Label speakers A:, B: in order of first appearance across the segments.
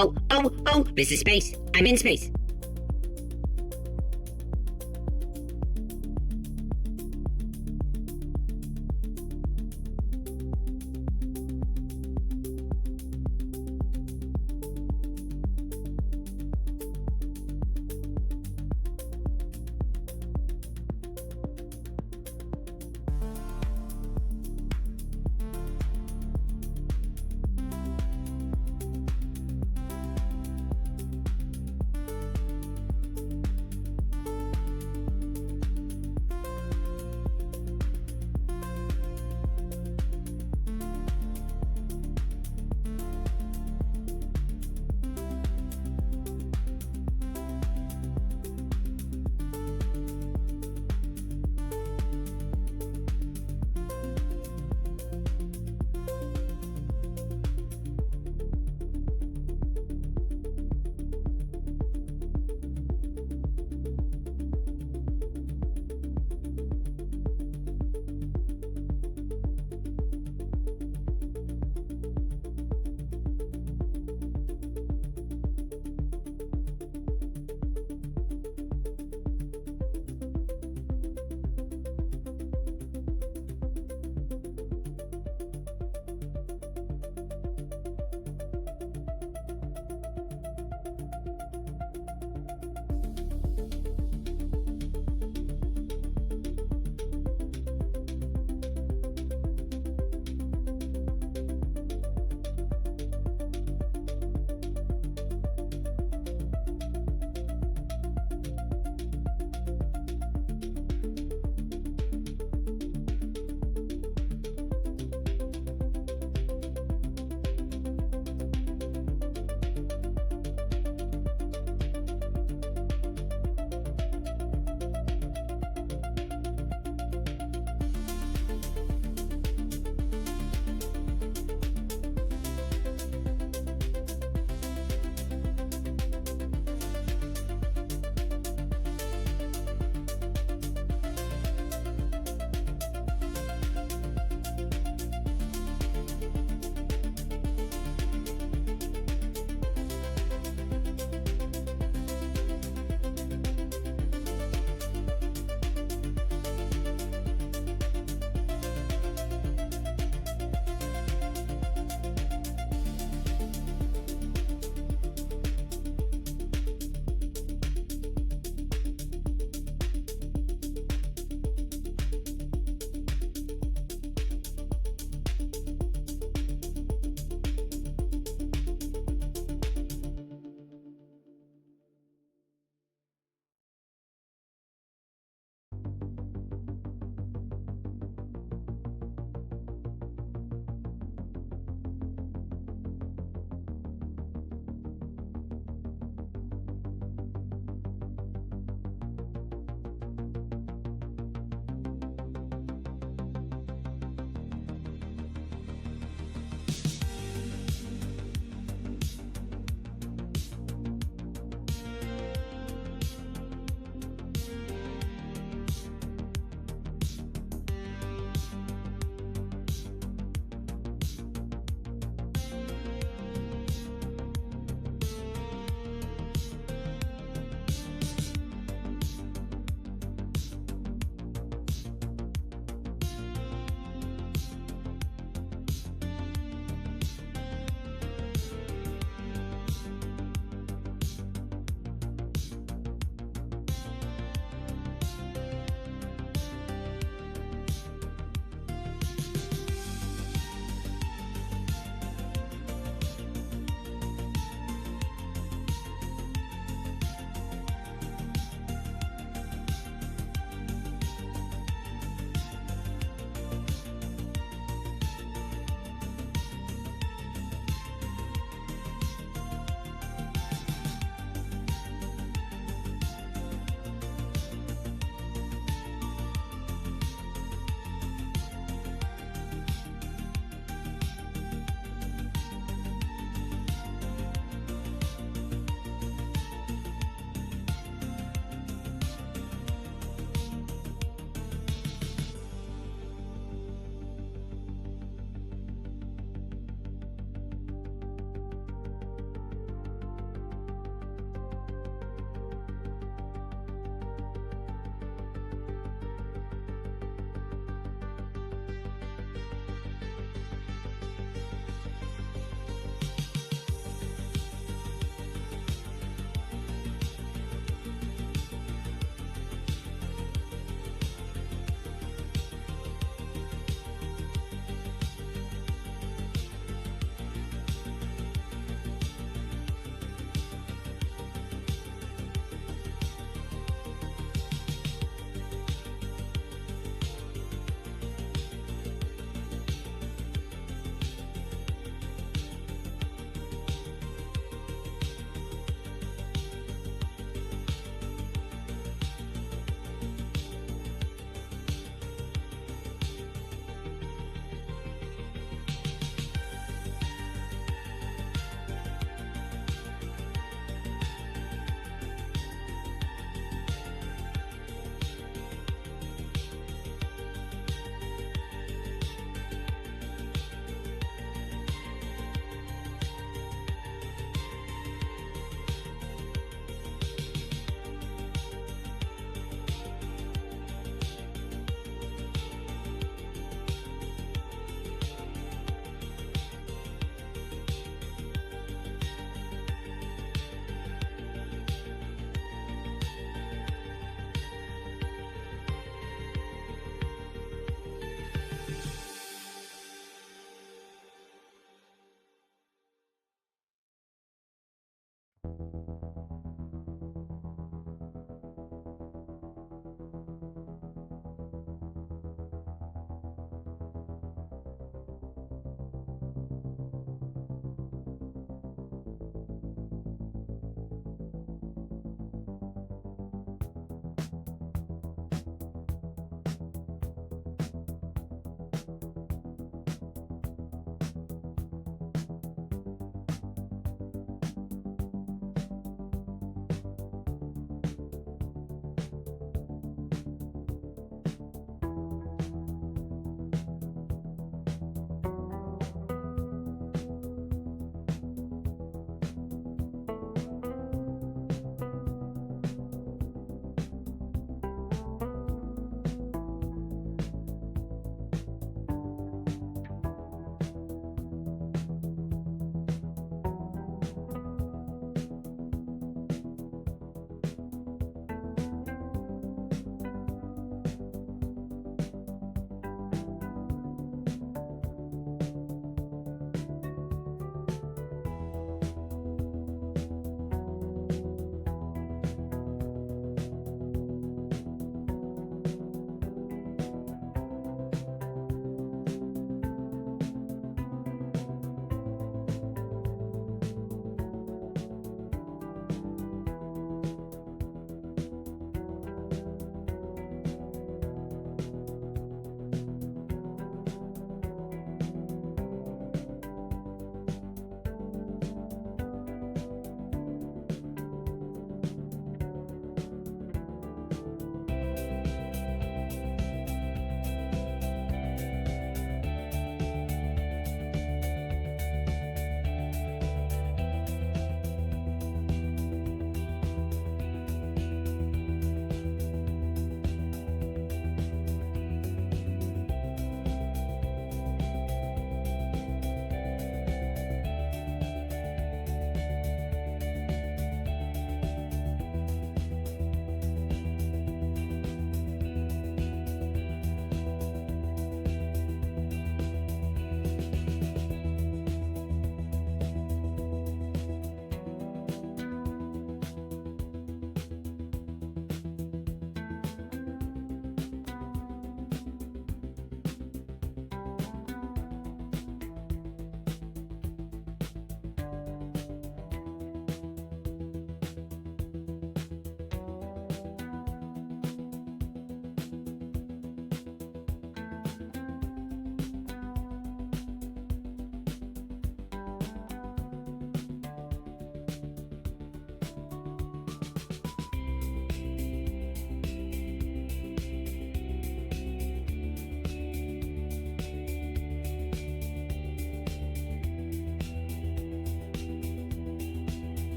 A: Oh, this is space. I'm in space.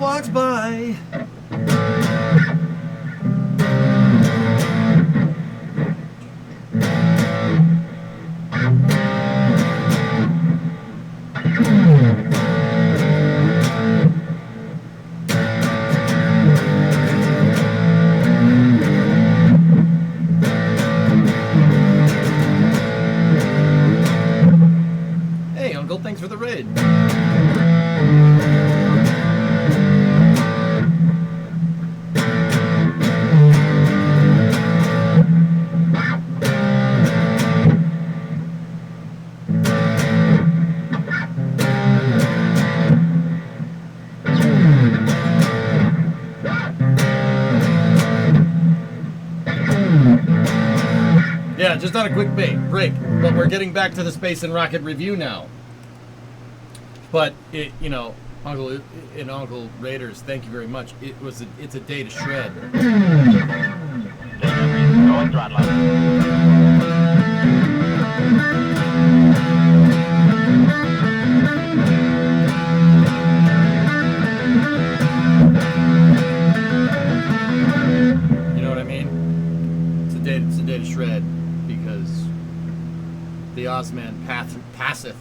B: walks by. Hey, Uncle, thanks for the raid. Yeah, just on a quick break, but we're getting back to the Space and Rocket review now. But it, you know, Uncle Raiders, thank you very much. It's a day to shred. You know what I mean? It's a day to shred because the Ozman passeth.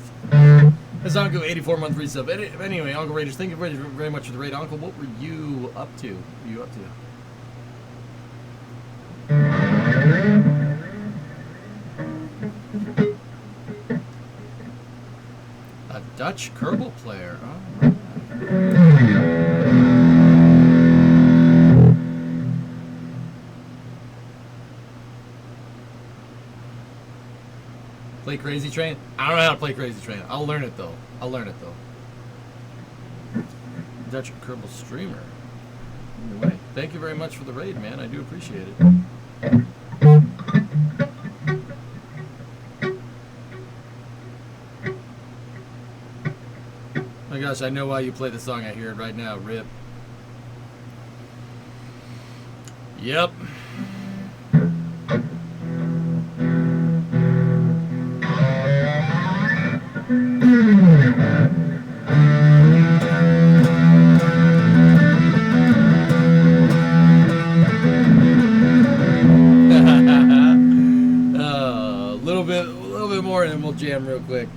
B: It's Uncle 84-month resub. Anyway, Uncle Raiders, thank you very much for the raid. Uncle, what were you up to? A Dutch Kerbal player. Oh. Play Crazy Train? I don't know how to play Crazy Train. I'll learn it though. Dutch Kerbal streamer. Anyway, thank you very much for the raid, man. I do appreciate it. Oh my gosh, I know why you play the song. I hear it right now. Rip. Yep. A little bit more, and then we'll jam real quick.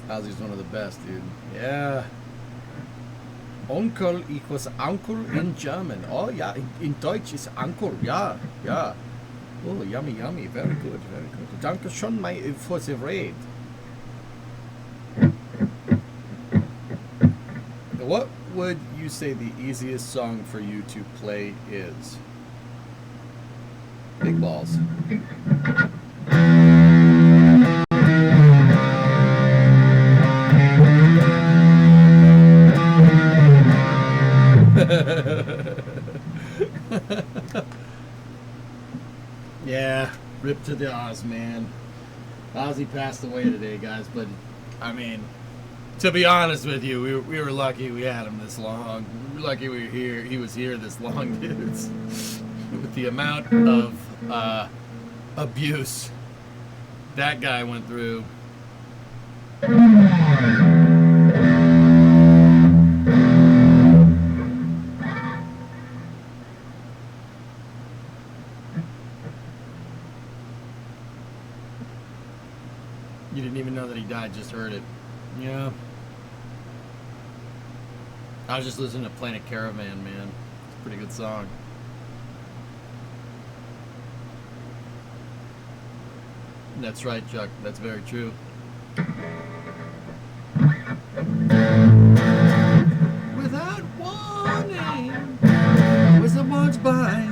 B: Ozzy's one of the best, dude. Yeah. Onkel equals uncle in German. Oh, yeah. In Deutsch is uncle. Yeah, yeah. Oh, yummy, yummy. Very good, very good. Danke schon for the raid. What would you say the easiest song for you to play is? Big Balls. Yeah, rip to the Oz, man. Ozzy passed away today, guys, but I mean, to be honest with you, we were lucky we had him this long. We were lucky he was here this long, dudes. With the amount of abuse that guy went through. You didn't even know that he died, just heard it. Yeah. I was just listening to Planet Caravan, man. It's a pretty good song. That's right, Chuck. That's very true. Without warning, wizard walks by.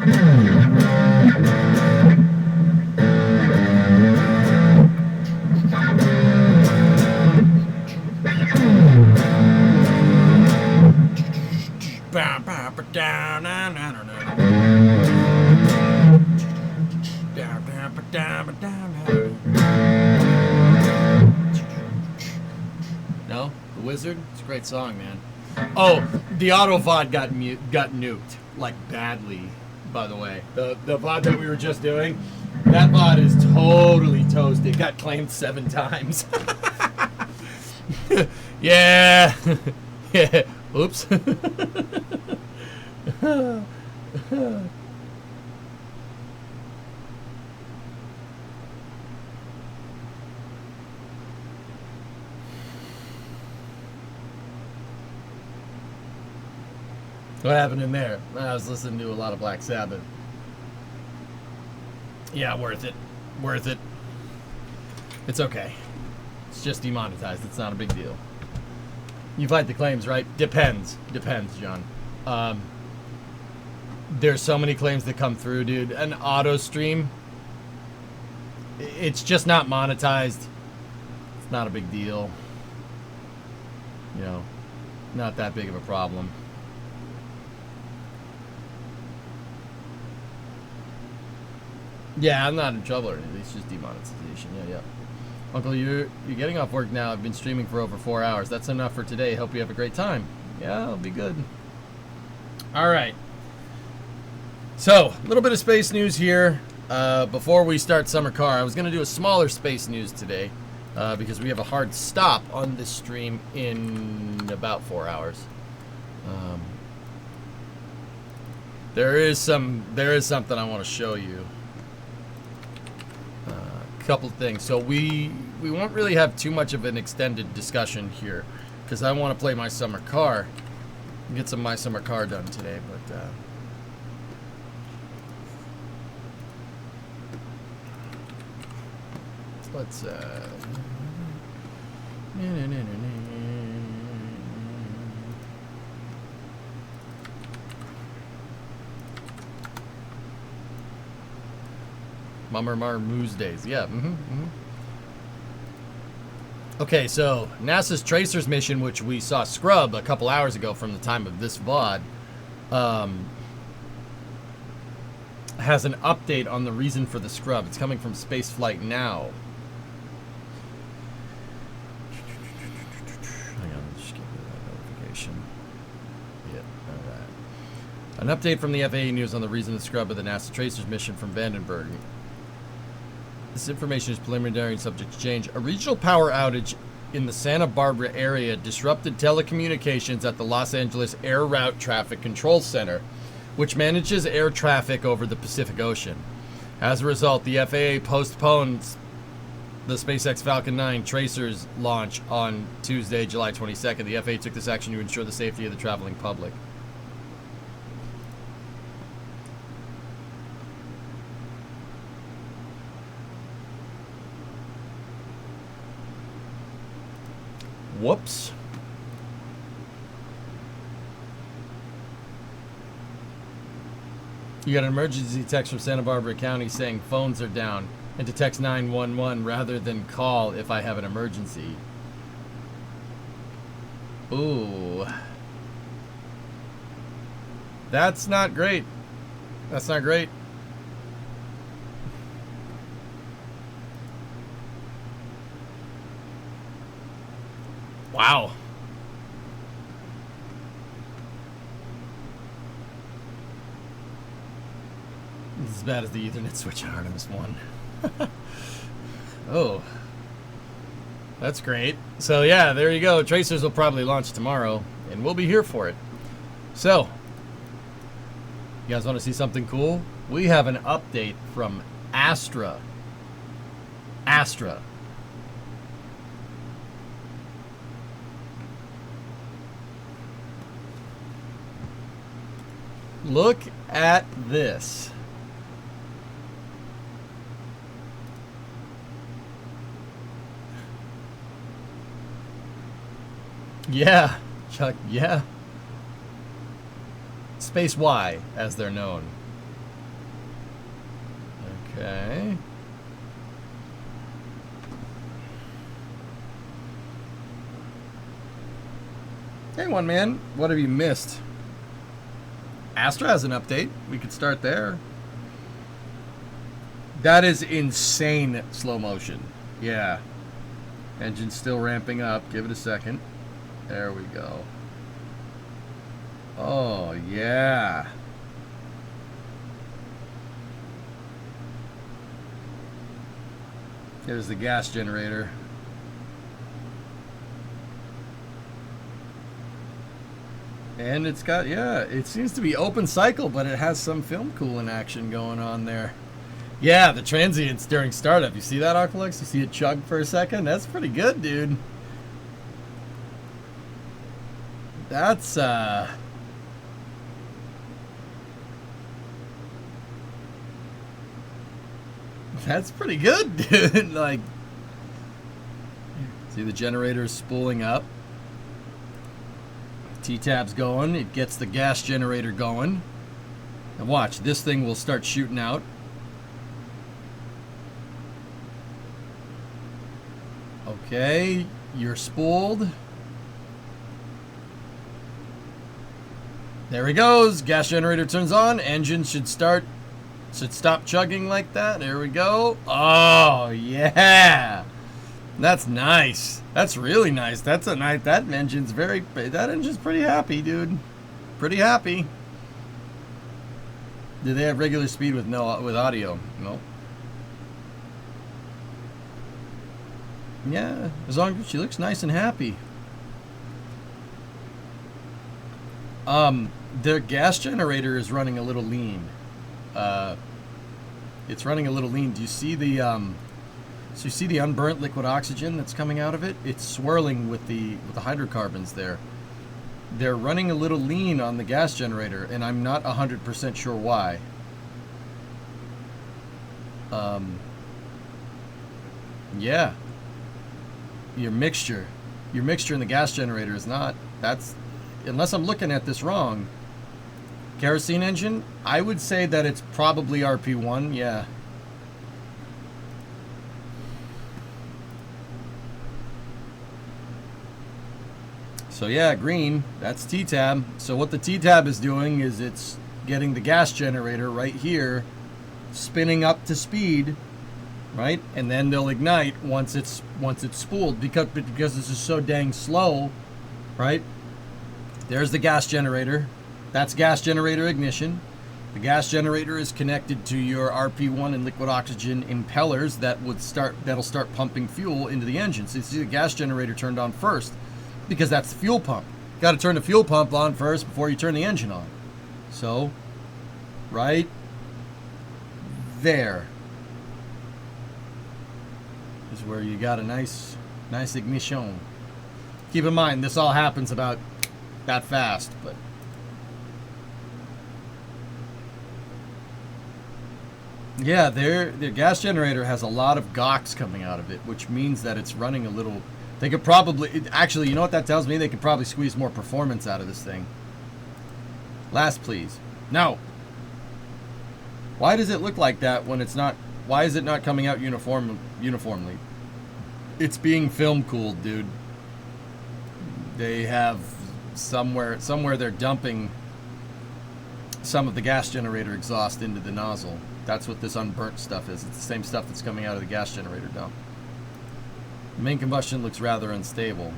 B: No? The Wizard? It's a great song, man. Oh, the auto VOD got nuked. Like, badly, by the way. The VOD that we were just doing, That bot is totally toasted. Got claimed 7 times. Yeah. Yeah. Oops. What happened in there? I was listening to a lot of Black Sabbath. Yeah, worth it. Worth it. It's okay. It's just demonetized. It's not a big deal. You fight the claims, right? Depends. Depends, John. There's so many claims that come through, dude. An auto stream, it's just not monetized. It's not a big deal. You know, not that big of a problem. Yeah, I'm not in trouble or anything. It's just demonetization. Yeah. Uncle, you're getting off work now. I've been streaming for over 4 hours. That's enough for today. Hope you have a great time. Yeah, it'll be good. All right. So, a little bit of space news here. Before we start Summer Car, I was going to do a smaller space news today because we have a hard stop on this stream in about 4 hours. There is something I want to show you. Couple things. So we won't really have too much of an extended discussion here because I want to play my summer car, get some my summer car done today. But let's Mummer Moose Days. Yeah. Okay, so NASA's Tracers mission, which we saw scrub a couple hours ago from the time of this VOD, has an update on the reason for the scrub. It's coming from Spaceflight Now. Hang on, let's just give you that notification. Yeah, all right. An update from the FAA News on the reason of the scrub of the NASA Tracers mission from Vandenberg. This information is preliminary and subject to change. A regional power outage in the Santa Barbara area disrupted telecommunications at the Los Angeles Air Route Traffic Control Center, which manages air traffic over the Pacific Ocean. As a result, the FAA postponed the SpaceX Falcon 9 Tracers launch on Tuesday, July 22nd. The FAA took this action to ensure the safety of the traveling public. Whoops. You got an emergency text from Santa Barbara County saying phones are down and to text 911 rather than call if I have an emergency. Ooh. That's not great. That's not great. Wow. This is as bad as the Ethernet switch on Artemis 1. Oh. That's great. So yeah, there you go. Tracers will probably launch tomorrow, and we'll be here for it. So, you guys want to see something cool? We have an update from Astra. Look at this. Yeah, Chuck, yeah. Space Y, as they're known. Okay. Hey, one man, what have you missed? Astra has an update. We could start there. That is insane slow motion. Yeah. Engine's still ramping up. Give it a second. There we go. Oh, yeah. There's the gas generator. And it's got, yeah, it seems to be open cycle, but it has some film cooling action going on there. Yeah, the transients during startup. You see that, Oculus? You see it chug for a second? That's pretty good, dude. That's, that's pretty good, dude. Like, see the generator spooling up. T-tab's going. It gets the gas generator going. And watch, this thing will start shooting out. Okay, you're spooled. There he goes. Gas generator turns on. Engine should stop chugging like that. There we go. Oh, yeah. That's nice. That's really nice. That's a nice. That engine's pretty happy, dude. Pretty happy. Do they have regular speed with audio? No. Yeah, as long as she looks nice and happy. Their gas generator is running a little lean. It's running a little lean. Do you see the so you see the unburnt liquid oxygen that's coming out of it? It's swirling with the hydrocarbons there. They're running a little lean on the gas generator, and I'm not 100% sure why. Yeah. Your mixture in the gas generator is not, that's, unless I'm looking at this wrong, kerosene engine, I would say that it's probably RP1, yeah. So yeah, green, that's T-tab. So what the T-tab is doing is it's getting the gas generator right here spinning up to speed, right? And then they'll ignite once it's spooled because this is so dang slow, right? There's the gas generator. That's gas generator ignition. The gas generator is connected to your RP1 and liquid oxygen impellers that'll start pumping fuel into the engine. So you see the gas generator turned on first because that's the fuel pump. Got to turn the fuel pump on first before you turn the engine on. So, right there is where you got a nice ignition. Keep in mind, this all happens about that fast, but yeah, their gas generator has a lot of GOX coming out of it, which means that it's running a little. They could probably, actually, you know what that tells me? They could probably squeeze more performance out of this thing. Last, please. No. Why does it look like that when it's not? Why is it not coming out uniformly? It's being film cooled, dude. They have somewhere they're dumping some of the gas generator exhaust into the nozzle. That's what this unburnt stuff is. It's the same stuff that's coming out of the gas generator dump. The main combustion looks rather unstable.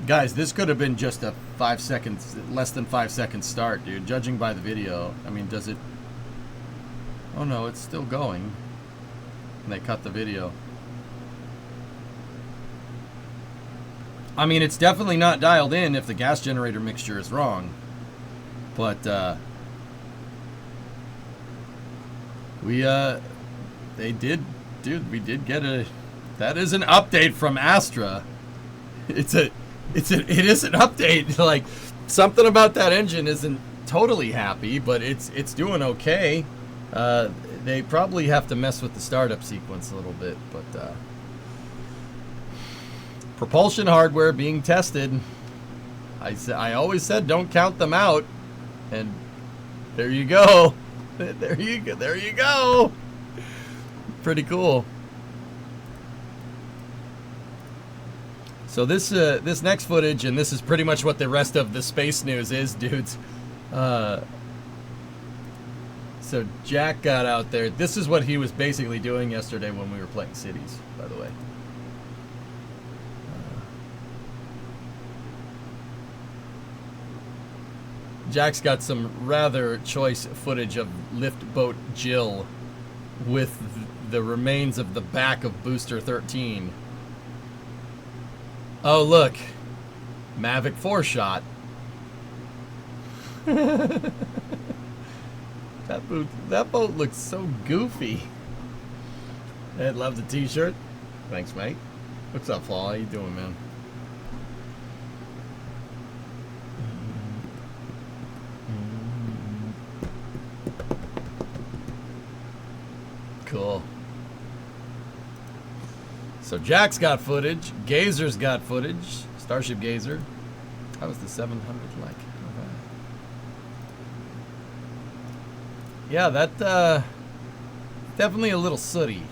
B: Guys, this could have been just a less than 5 second start, dude. Judging by the video, I mean, does it? Oh no, it's still going. And they cut the video. I mean, it's definitely not dialed in if the gas generator mixture is wrong. But, they did, dude, we did get that is an update from Astra. It is an update. Like, something about that engine isn't totally happy, but it's doing okay. They probably have to mess with the startup sequence a little bit, but, propulsion hardware being tested. I always said don't count them out, and there you go. There you go. Pretty cool. So this next footage, and this is pretty much what the rest of the space news is, dudes. So Jack got out there. This is what he was basically doing yesterday when we were playing Cities, by the way. Jack's got some rather choice footage of lift boat Jill with the remains of the back of Booster 13. Oh, look. Mavic 4 shot. That boat looks so goofy. I'd love the t-shirt. Thanks, mate. What's up, Paul? How you doing, man? Cool. So Jack's got footage. Gazer's got footage. Starship Gazer. That was the 700 like. Okay. Yeah, that definitely a little sooty.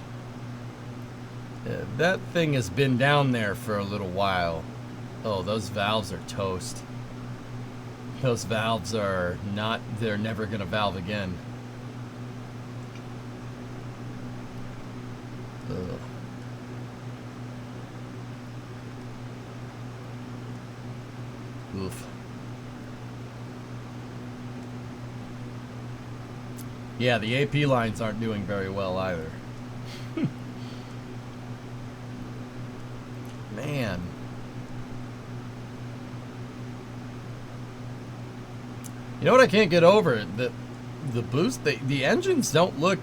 B: That thing has been down there for a little while. Oh, those valves are toast. Those valves are not, they're never gonna valve again. Ugh. Oof. Yeah, the AP lines aren't doing very well either. Man. You know what I can't get over? The boost, the engines don't look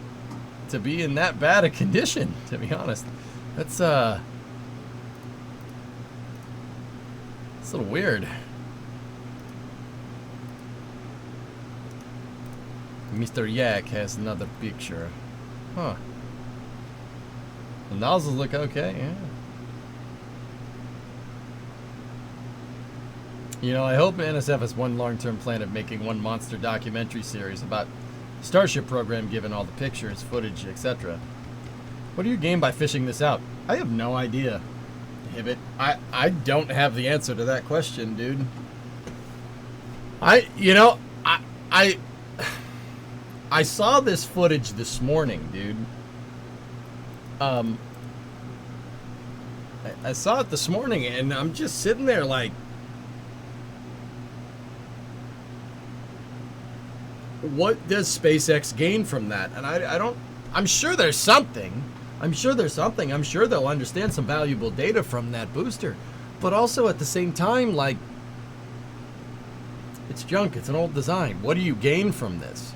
B: to be in that bad a condition, to be honest. That's it's a little weird. Mr. Yak has another picture. Huh. The nozzles look okay, yeah. You know, I hope NSF has one long-term plan of making one monster documentary series about the Starship program, given all the pictures, footage, etc. What do you gain by fishing this out? I have no idea, Hibbit. I don't have the answer to that question, dude. I saw this footage this morning, dude. I saw it this morning, and I'm just sitting there like, what does SpaceX gain from that? And I don't, I'm sure there's something. I'm sure they'll understand some valuable data from that booster. But also at the same time, like, it's junk. It's an old design. What do you gain from this?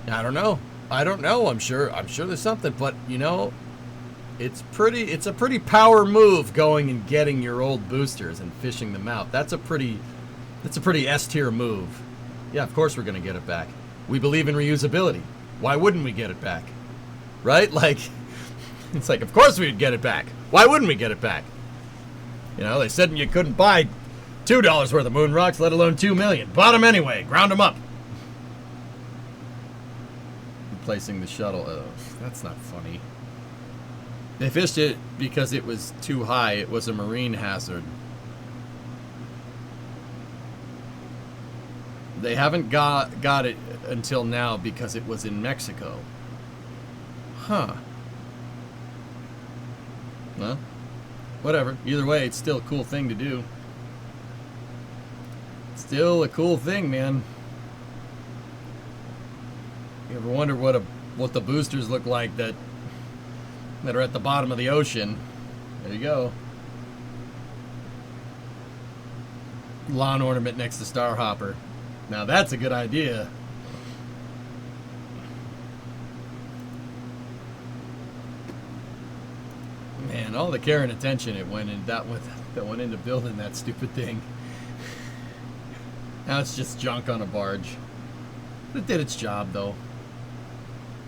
B: I don't know. I'm sure there's something, but you know, it's a pretty power move going and getting your old boosters and fishing them out. That's a pretty S tier move. Yeah, of course we're going to get it back. We believe in reusability. Why wouldn't we get it back? Right? Like, it's like, of course we'd get it back. Why wouldn't we get it back? You know, they said you couldn't buy $2 worth of moon rocks, let alone 2 million. Bought them anyway. Ground them up. Replacing the shuttle. Oh, that's not funny. They fished it because it was too high. It was a marine hazard. They haven't got it until now because it was in Mexico. Huh. Well, whatever. Either way, it's still a cool thing to do. Still a cool thing, man. You ever wonder what the boosters look like that are at the bottom of the ocean? There you go. Lawn ornament next to Starhopper. Now that's a good idea. Man, all the care and attention it went in that went into building that stupid thing. Now it's just junk on a barge. It did its job though.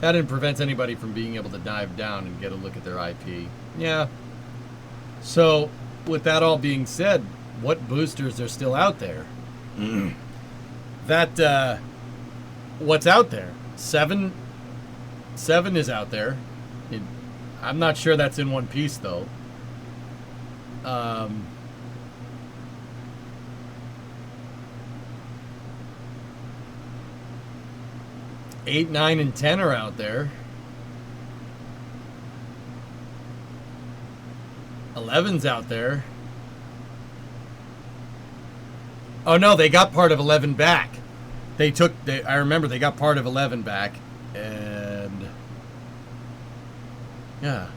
B: That didn't prevent anybody from being able to dive down and get a look at their IP. Yeah. So, with that all being said, what boosters are still out there? What's out there? 7 is out there. I'm not sure that's in one piece though. 8, 9, and 10 are out there. 11's out there. Oh no, they got part of 11 back. I remember they got part of 11 back, and Yeah.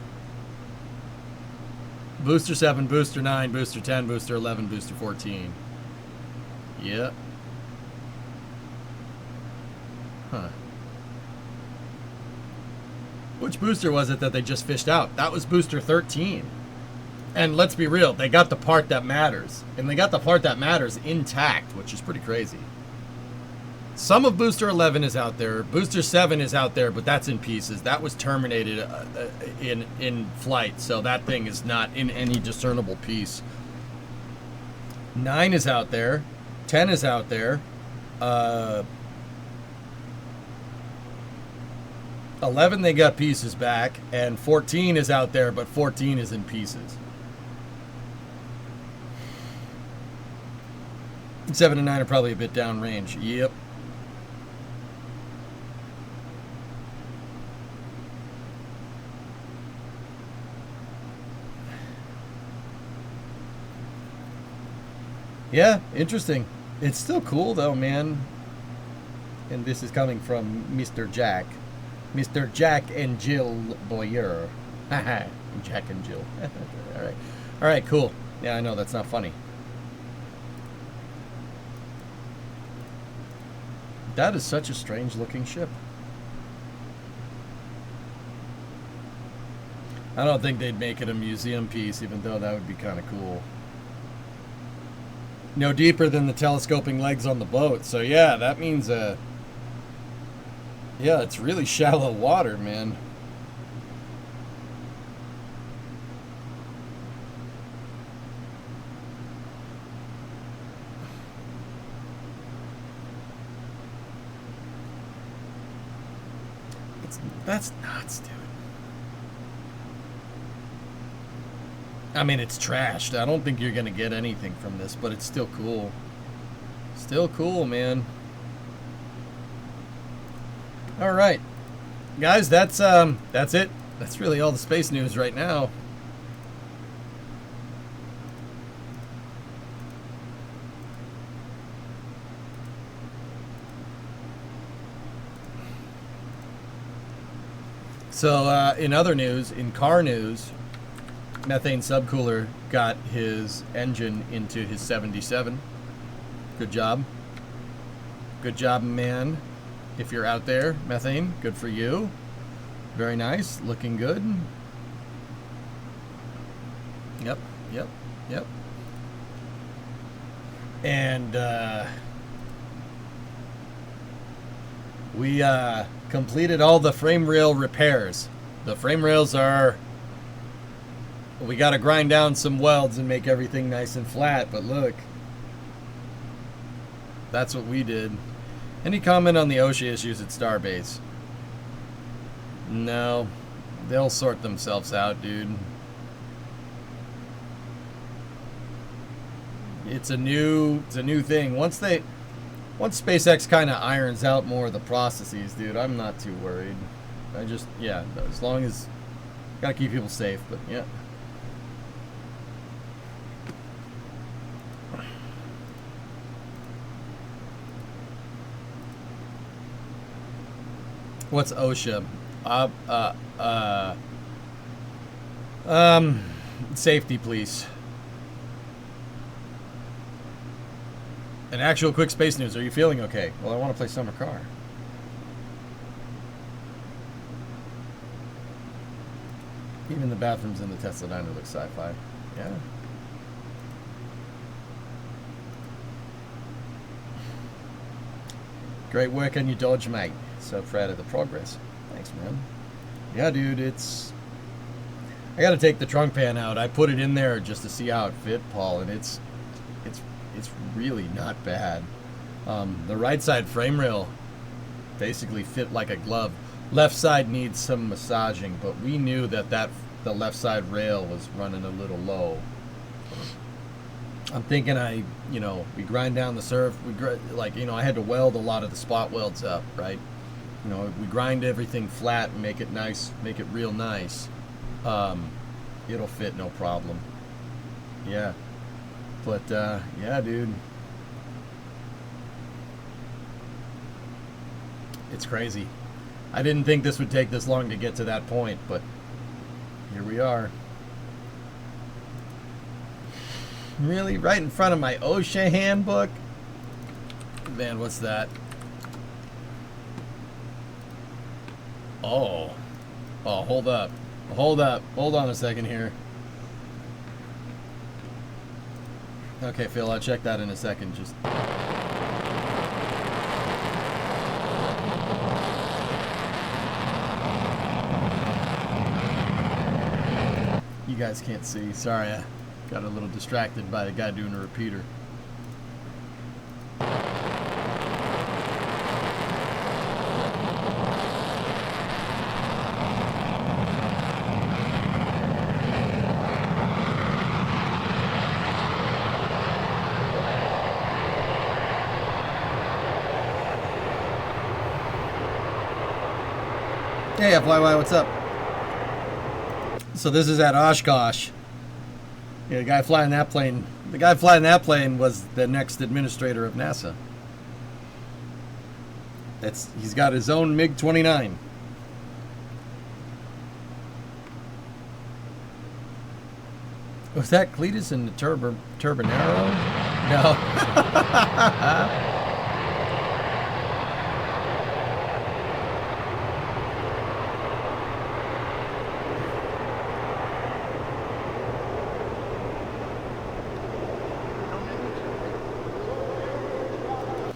B: Booster 7, Booster 9, Booster 10, Booster 11, Booster 14. Yeah. Huh. Which booster was it that they just fished out? That was Booster 13. And let's be real, they got the part that matters. And they got the part that matters intact, which is pretty crazy. Some of Booster 11 is out there. Booster 7 is out there, but that's in pieces. That was terminated in flight, so that thing is not in any discernible piece. 9 is out there. 10 is out there. 11 they got pieces back, and 14 is out there, but 14 is in pieces. 7 and 9 are probably a bit downrange. Yep. Yeah, interesting. It's still cool though, man. And this is coming from Mr. Jack. Mr. Jack and Jill Boyer. Haha. Jack and Jill. Alright. Alright, cool. Yeah, I know, that's not funny. That is such a strange looking ship. I don't think they'd make it a museum piece, even though that would be kind of cool. No deeper than the telescoping legs on the boat. So yeah, that means yeah, it's really shallow water, man. That's nuts, dude. I mean, it's trashed. I don't think you're going to get anything from this, but it's still cool. Still cool, man. All right. Guys, that's it. That's really all the space news right now. So, in other news, in car news, Methane Subcooler got his engine into his 77. Good job. Good job, man. If you're out there, Methane, good for you. Very nice. Looking good. Yep, yep, yep. And we completed all the frame rail repairs. The frame rails are... We got to grind down some welds and make everything nice and flat, but look. That's what we did. Any comment on the OSHA issues at Starbase? No. They'll sort themselves out, dude. It's a new thing. Once SpaceX kind of irons out more of the processes, dude, I'm not too worried. Yeah, as long as... Gotta keep people safe, but yeah. What's OSHA? Safety police. An actual quick space news. Are you feeling okay? Well, I want to play Summer Car. Even the bathrooms in the Tesla Diner look sci-fi. Yeah. Great work on your Dodge, mate. So proud of the progress. Thanks, man. Yeah, dude, I gotta take the trunk pan out. I put it in there just to see how it fit, Paul, and it's really not bad. The right side frame rail basically fit like a glove. Left side needs some massaging, but we knew that the left side rail was running a little low. I'm thinking we grind down the surf. I had to weld a lot of the spot welds up, right? We grind everything flat and make it nice, make it real nice. It'll fit no problem. Yeah. But, yeah, dude. It's crazy. I didn't think this would take this long to get to that point, but Here we are. Really? Right in front of my OSHA handbook? Man, what's that? Oh. Oh, hold up. Hold up. Hold on a second here. Okay, Phil, I'll check that in a second. Just... You guys can't see. Sorry, I got a little distracted by the guy doing a repeater. Hey, FYY, what's up? So this is at Oshkosh. Yeah, the guy flying that plane. The guy flying that plane was the next administrator of NASA. He's got his own MiG-29. Was that Cletus and the Turbonero? No.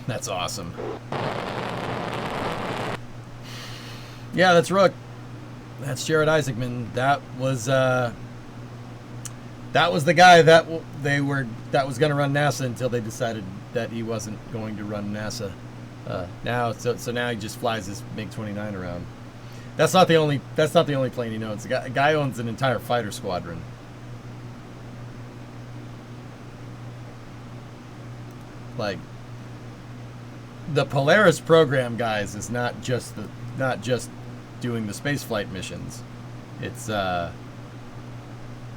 B: That's awesome. Yeah, that's Rook. That's Jared Isaacman. That was the guy that was going to run NASA until they decided that he wasn't going to run NASA. So now he just flies his MiG-29 around. That's not the only plane he owns. A guy owns an entire fighter squadron. Like, the Polaris program, guys, is not just doing the spaceflight missions. It's yeah,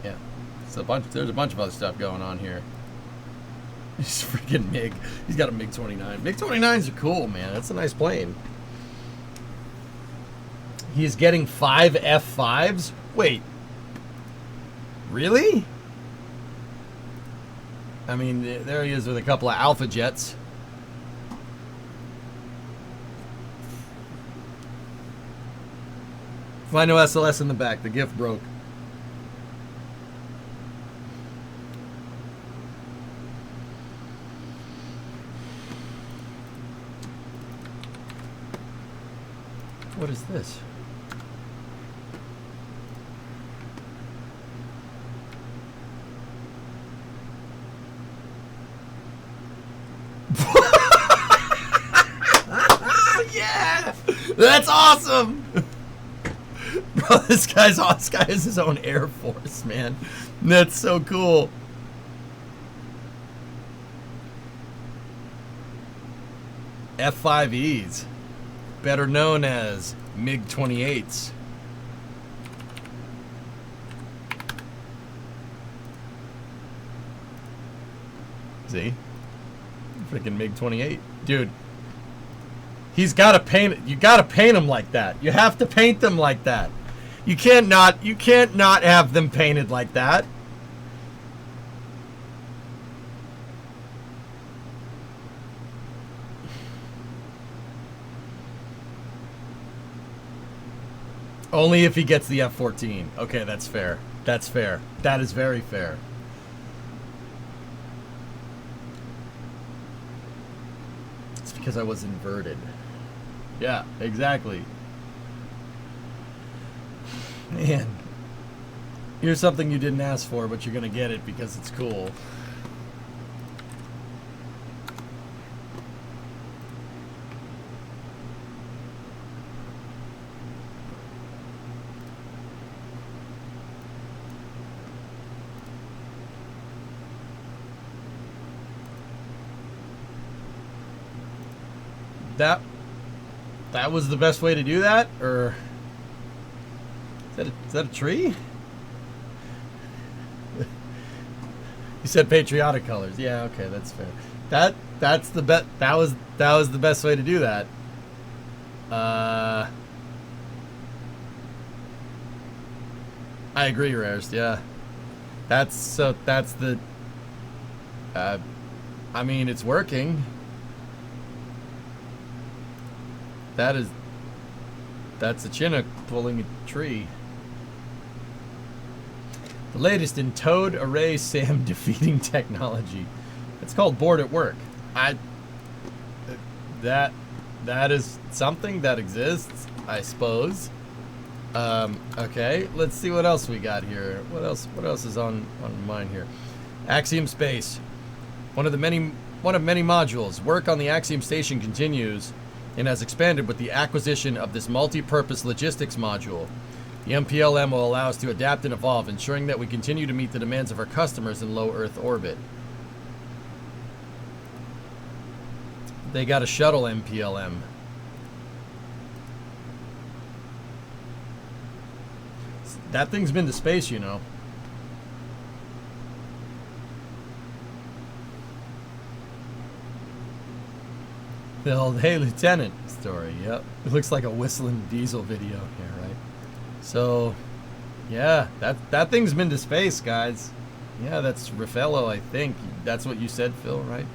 B: there's a bunch of other stuff going on here. He's freaking MiG. He's got a MiG-29. MiG-29s are cool, man. That's a nice plane. He's getting 5 F5s? Wait. Really? I mean, there he is with a couple of Alpha Jets. Find no SLS in the back. The gift broke. What is this? Yeah! That's awesome! Bro, this guy has his own Air Force, man. That's so cool. F5Es, better known as MiG-28s. See? Freaking MiG-28. Dude. He's got to paint it. You got to paint them like that. You have to paint them like that. You can't not have them painted like that. Only if he gets the F-14. Okay, that's fair. That's fair. That is very fair. It's because I was inverted. Yeah, exactly. Man. Here's something you didn't ask for, but you're going to get it because it's cool. That was the best way to do that? Or is that a tree? You said patriotic colors. Yeah, okay, that's fair. That's the bet. That was the best way to do that. I agree, Rarest. Yeah, that's the. I mean, it's working. That's a Chinook pulling a tree. The latest in Toad Array SAM defeating technology. It's called Bored at Work. That is something that exists, I suppose. Okay, let's see what else we got here. What else is on mine here? Axiom Space. One of many modules. Work on the Axiom Station continues and has expanded with the acquisition of this multi-purpose logistics module. The MPLM will allow us to adapt and evolve, ensuring that we continue to meet the demands of our customers in low Earth orbit. They got a shuttle MPLM. That thing's been to space, you know. The old Hey Lieutenant story, yep. It looks like a whistling diesel video here, right? So, yeah, that thing's been to space, guys. Yeah, that's Raffaello, I think. That's what you said, Phil, right?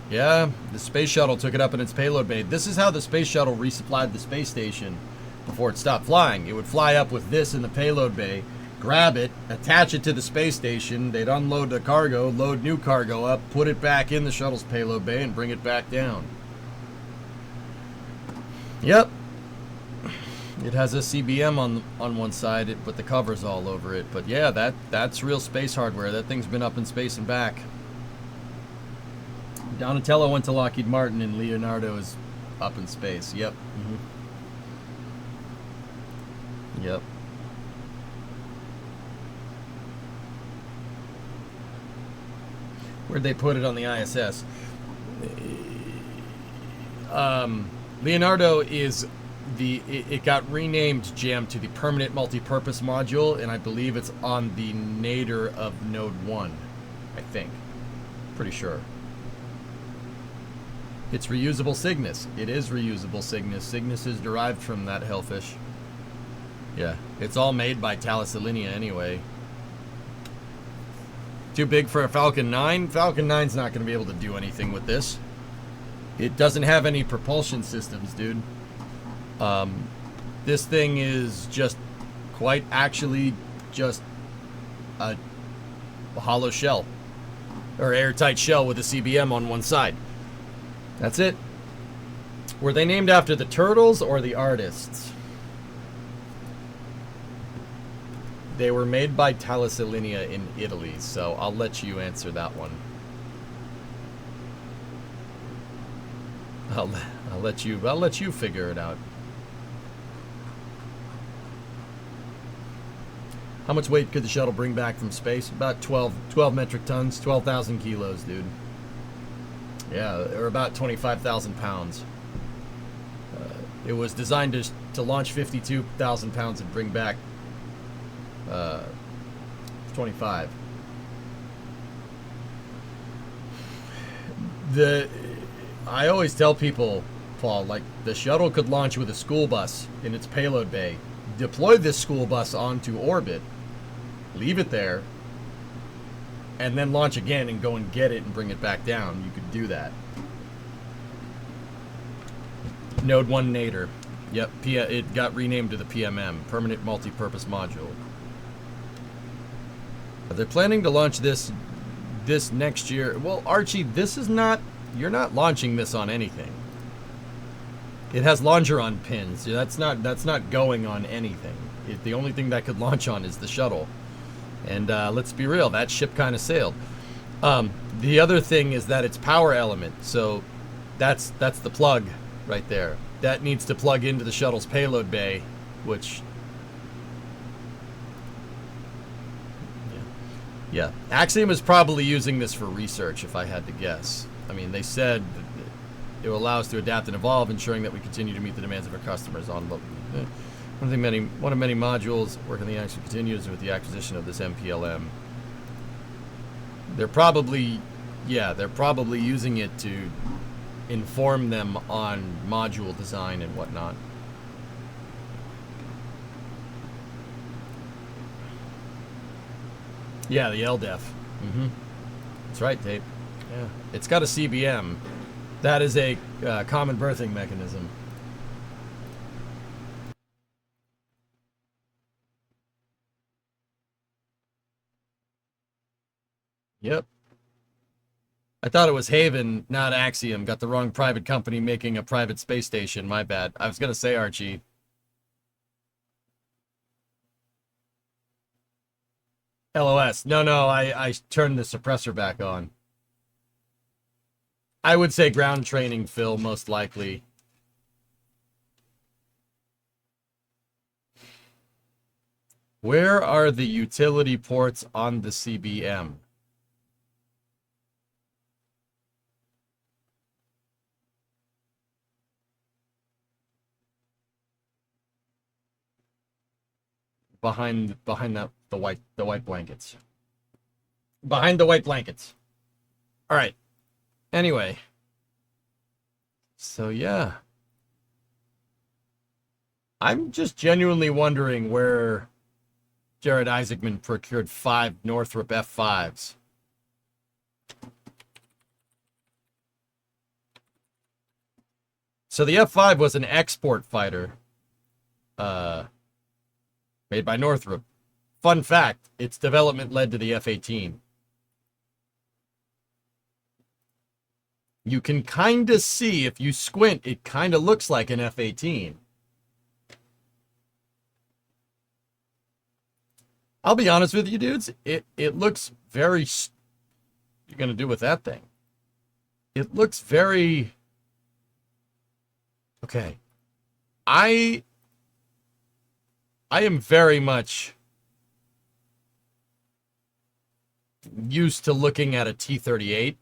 B: Yeah, the space shuttle took it up in its payload bay. This is how the space shuttle resupplied the space station before it stopped flying. It would fly up with this in the payload bay, grab it, attach it to the space station. They'd unload the cargo, load new cargo up, put it back in the shuttle's payload bay, and bring it back down. Yep. It has a CBM on one side, but the cover's all over it. But yeah, that's real space hardware. That thing's been up in space and back. Donatello went to Lockheed Martin, and Leonardo is up in space. Yep. Yep. Where'd they put it on the ISS? Leonardo is it got renamed, jammed to the permanent multi-purpose module, and I believe it's on the nadir of Node 1, I think. Pretty sure. It's reusable Cygnus. It is reusable Cygnus. Cygnus is derived from that hellfish. Yeah, it's all made by Thales Alenia anyway. Too big for a Falcon 9? Falcon 9's not going to be able to do anything with this. It doesn't have any propulsion systems, dude. This thing is just quite actually just a hollow shell. Or airtight shell with a CBM on one side. That's it. Were they named after the turtles or the artists? They were made by Thales Alenia in Italy, so I'll let you answer that one. I'll let you figure it out. How much weight could the shuttle bring back from space? About 12 metric tons, 12,000 kilos, dude. Yeah, or about 25,000 pounds. It was designed to launch 52,000 pounds and bring back 25. I always tell people, Paul, like the shuttle could launch with a school bus in its payload bay. Deploy this school bus onto orbit, leave it there, and then launch again and go and get it and bring it back down. You could do that. Node 1 Nadir. Yep, it got renamed to the PMM, Permanent Multi-Purpose Module. They're planning to launch this next year. Well, Archie, this is not... You're not launching this on anything. It has longeron pins. That's not going on anything. The only thing that could launch on is the shuttle. And let's be real, that ship kind of sailed. The other thing is that it's power element. So that's the plug right there. That needs to plug into the shuttle's payload bay, which... Yeah. Axiom is probably using this for research, if I had to guess. I mean, they said it will allow us to adapt and evolve, ensuring that we continue to meet the demands of our customers. One of many modules working the Axiom continues with the acquisition of this MPLM. They're probably using it to inform them on module design and whatnot. Yeah, the LDEF. That's right, Tape. Yeah. It's got a CBM. That is a common birthing mechanism. Yep. I thought it was Haven, not Axiom. Got the wrong private company making a private space station. My bad. I was going to say, Archie. LOS. No, I turned the suppressor back on. I would say ground training, Phil, most likely. Where are the utility ports on the CBM? Behind that the white blankets. Behind the white blankets. All right. Anyway. So yeah. I'm just genuinely wondering where Jared Isaacman procured 5 Northrop F5s. So the F5 was an export fighter made by Northrop. Fun fact, its development led to the F-18. You can kind of see, if you squint, it kind of looks like an F-18. I'll be honest with you, dudes. It looks very... What are you going to do with that thing? It looks very... Okay. I am very much used to looking at a T-38.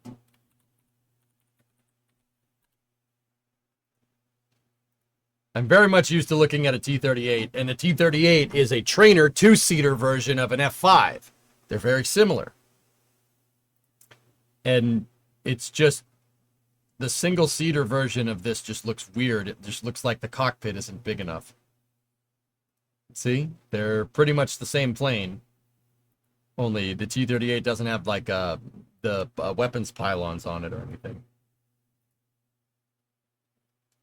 B: I'm very much used to looking at a T-38, and a T-38 is a trainer two-seater version of an F-5. They're very similar. And it's just the single-seater version of this just looks weird. It just looks like the cockpit isn't big enough. See? They're pretty much the same plane. Only the T-38 doesn't have, like, the weapons pylons on it or anything.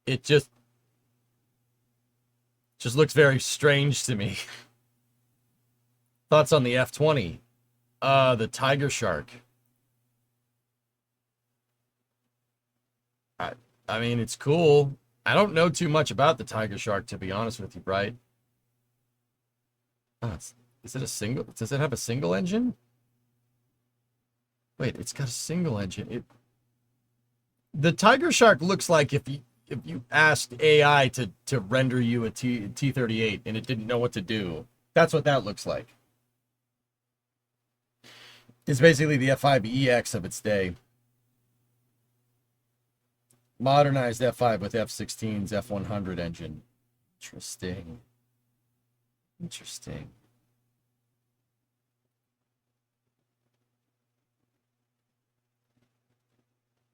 B: It just looks very strange to me. Thoughts on the F-20? The Tiger Shark. I mean, it's cool. I don't know too much about the Tiger Shark, to be honest with you, Bright. Oh, is it a single? Does it have a single engine? Wait, it's got a single engine. The Tiger Shark looks like if you asked AI to render you a T-38 and it didn't know what to do. That's what that looks like. It's basically the F5EX of its day. Modernized F5 with F-16's F-100 engine. Interesting. Interesting.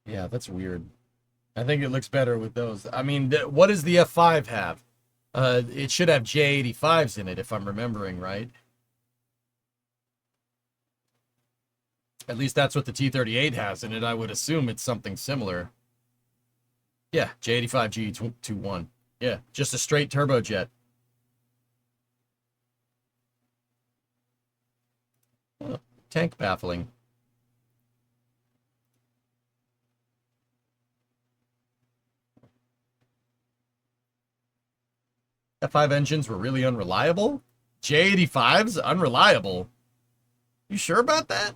B: Yeah, that's weird. I think it looks better with those. I mean, what does the F5 have? It should have J85s in it, if I'm remembering right. At least that's what the T-38 has in it. I would assume it's something similar. Yeah, J85G21. Yeah, just a straight turbojet. Oh, tank baffling. F5 engines were really unreliable? J85's unreliable? You sure about that?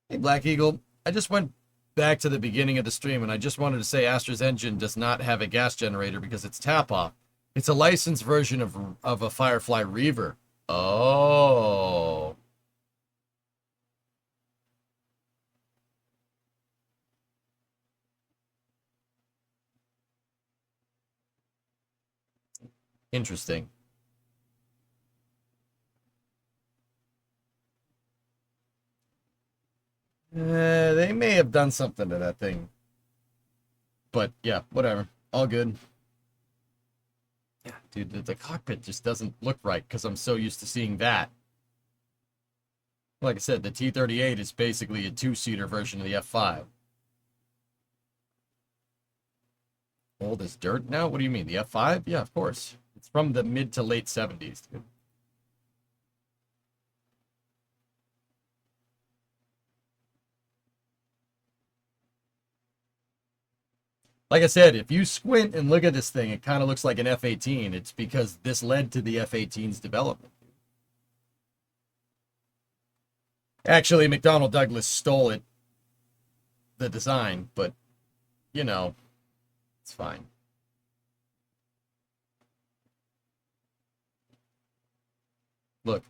B: Hey, Black Eagle, I just went back to the beginning of the stream and I just wanted to say Astra's engine does not have a gas generator because it's tap-off. It's a licensed version of a Firefly Reaver. Oh. Interesting. They may have done something to that thing. But yeah, whatever. All good. Yeah, dude, the cockpit just doesn't look right because I'm so used to seeing that. Like I said, the T-38 is basically a two-seater version of the F-5. Old as dirt now? What do you mean? The F5? Yeah, of course. It's from the mid to late 70s, dude. Like I said, if you squint and look at this thing, it kind of looks like an F-18. It's because this led to the F-18's development. Actually, McDonnell Douglas stole it, the design, but, you know, it's fine. Look.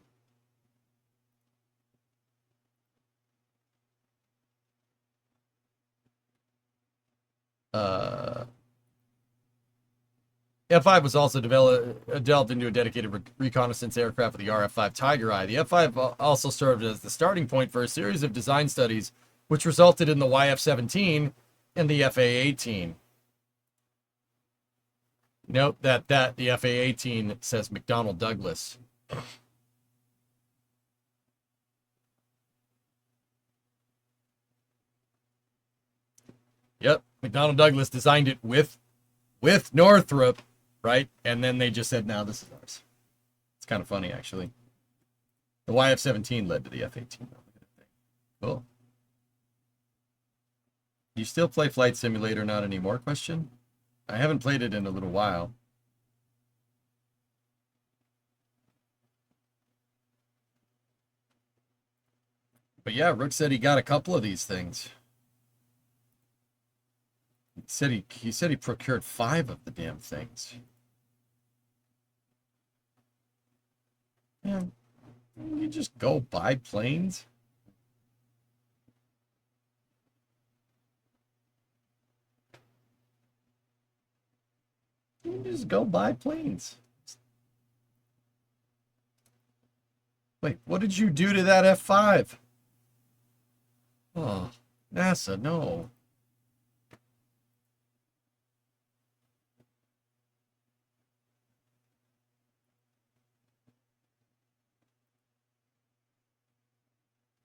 B: F-5 was also developed into a dedicated reconnaissance aircraft with the RF-5 Tiger Eye. The F-5 also served as the starting point for a series of design studies, which resulted in the YF-17 and the FA-18. Note that the FA-18 says McDonnell Douglas. Yep, McDonnell Douglas designed it with Northrop, right? And then they just said, "Now this is ours." It's kind of funny, actually. The YF-17 led to the F-18. Cool. You still play Flight Simulator? Not anymore? Question. I haven't played it in a little while. But yeah, Rook said he got a couple of these things. He said he procured 5 of the damn things. Man, you just go buy planes? You just go buy planes. Wait, what did you do to that F5? Oh, NASA, no.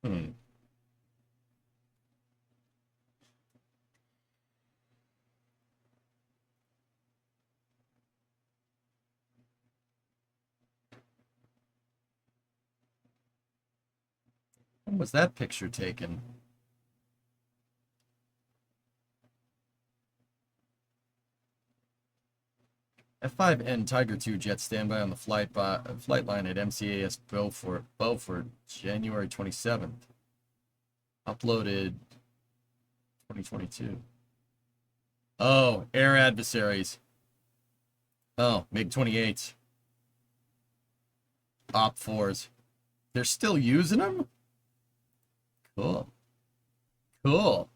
B: Hmm. When was that picture taken? F5N Tiger II jet standby on the flight line at MCAS Beaufort, January 27th. Uploaded 2022. Oh, air adversaries. Oh, MiG-28s. Op-4s. They're still using them? Cool. Cool.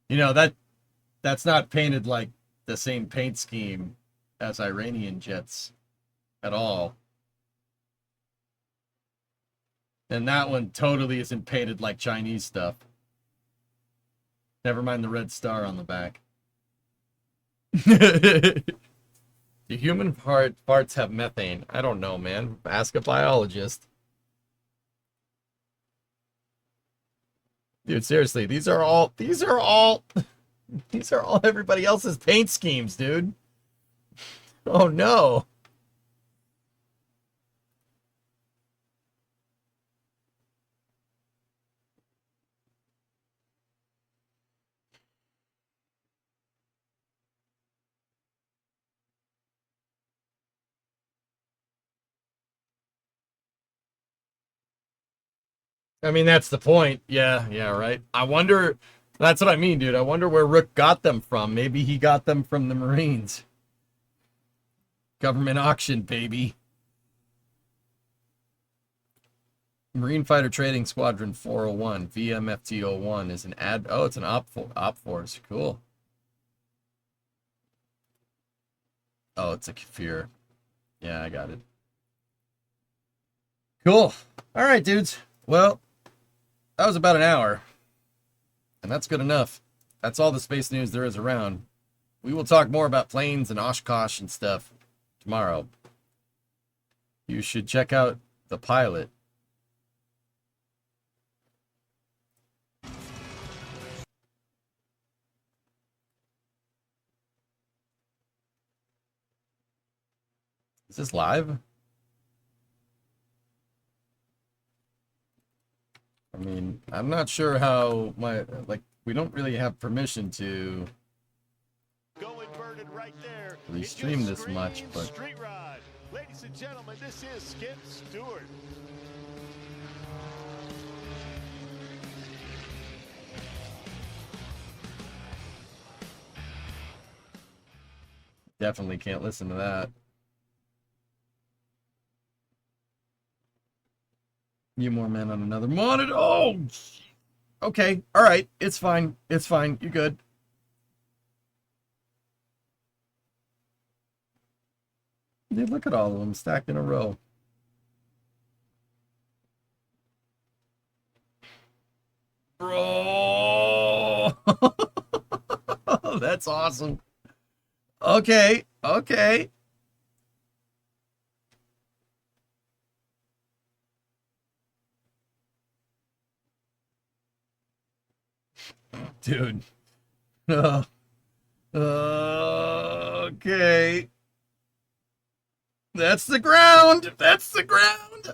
B: You know, that's not painted like the same paint scheme as Iranian jets at all. And that one totally isn't painted like Chinese stuff. Never mind the red star on the back. Do human parts have methane? I don't know, man. Ask a biologist. Dude, seriously, these are all everybody else's paint schemes, dude. Oh no. I mean, that's the point. Yeah, yeah, right. I wonder, that's what I mean, dude. I wonder where Rook got them from. Maybe he got them from the Marines. Government auction, baby. Marine Fighter Trading Squadron 401, VMFT-01 is an oh, it's an op force. Cool. Oh, it's a Kafir. Yeah, I got it. Cool. All right, dudes. Well, that was about an hour. And that's good enough. That's all the space news there is around. we will talk more about planes and Oshkosh and stuff tomorrow. You should check out the pilot. Is this live? I mean, I'm not sure how we don't really have permission to really stream this much, but
C: Street Ride. Ladies and gentlemen, this is Skip Stewart.
B: definitely can't listen to that. You more men on another monitor. Oh, okay. All right. It's fine. It's fine. You good. Dude, look at all of them stacked in a row. Bro. That's awesome. Okay. Okay. Dude. Okay. That's the ground. That's the ground.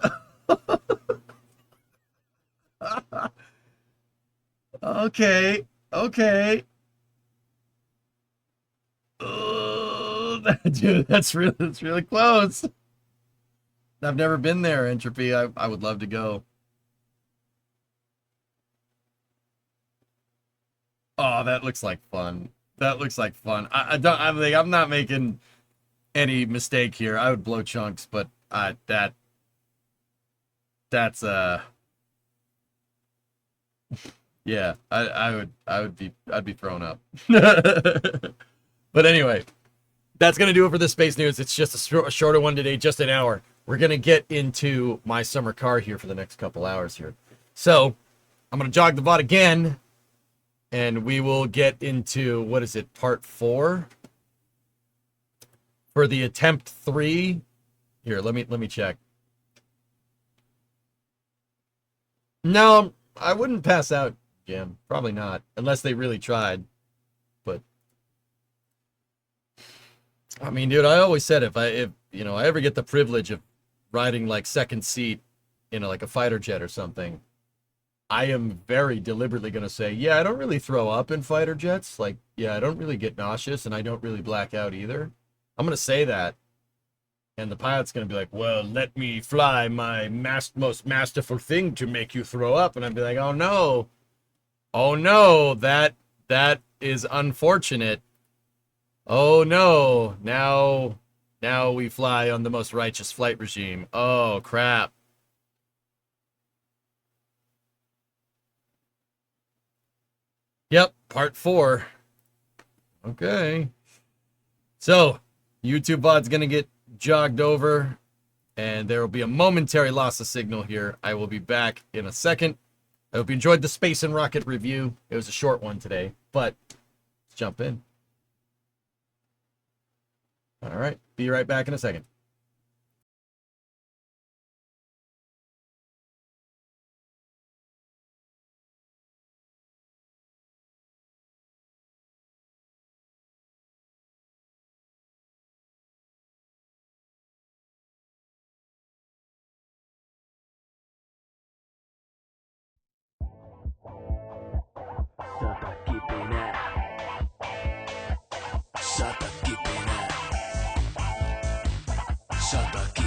B: Okay. Okay. Dude, that's really close. I've never been there, Entropy. I would love to go. Oh, that looks like fun. That looks like fun. I'm not making any mistake here. I would blow chunks, but that's yeah, I'd be thrown up. But anyway, that's gonna do it for this space news. It's just a shorter one today, just an hour. We're gonna get into my summer car here for the next couple hours here. So I'm gonna jog the VOD again, and we will get into, what is it, part 4 for the attempt 3. Here, let me check. No, I wouldn't pass out, Jim. Probably not, unless they really tried. But I mean, dude, I always said if I ever get the privilege of riding like second seat in like a fighter jet or something, I am very deliberately going to say, yeah, I don't really throw up in fighter jets. Like, yeah, I don't really get nauseous, and I don't really black out either. I'm going to say that. And the pilot's going to be like, well, let me fly my most masterful thing to make you throw up. And I'd be like, oh, no. Oh, no, that is unfortunate. Oh, no. Now we fly on the most righteous flight regime. Oh, crap. Yep, part 4. Okay. So, YouTube VOD's going to get jogged over, and there will be a momentary loss of signal here. I will be back in a second. I hope you enjoyed the Space and Rocket review. It was a short one today, but let's jump in. All right, be right back in a second.
D: Shut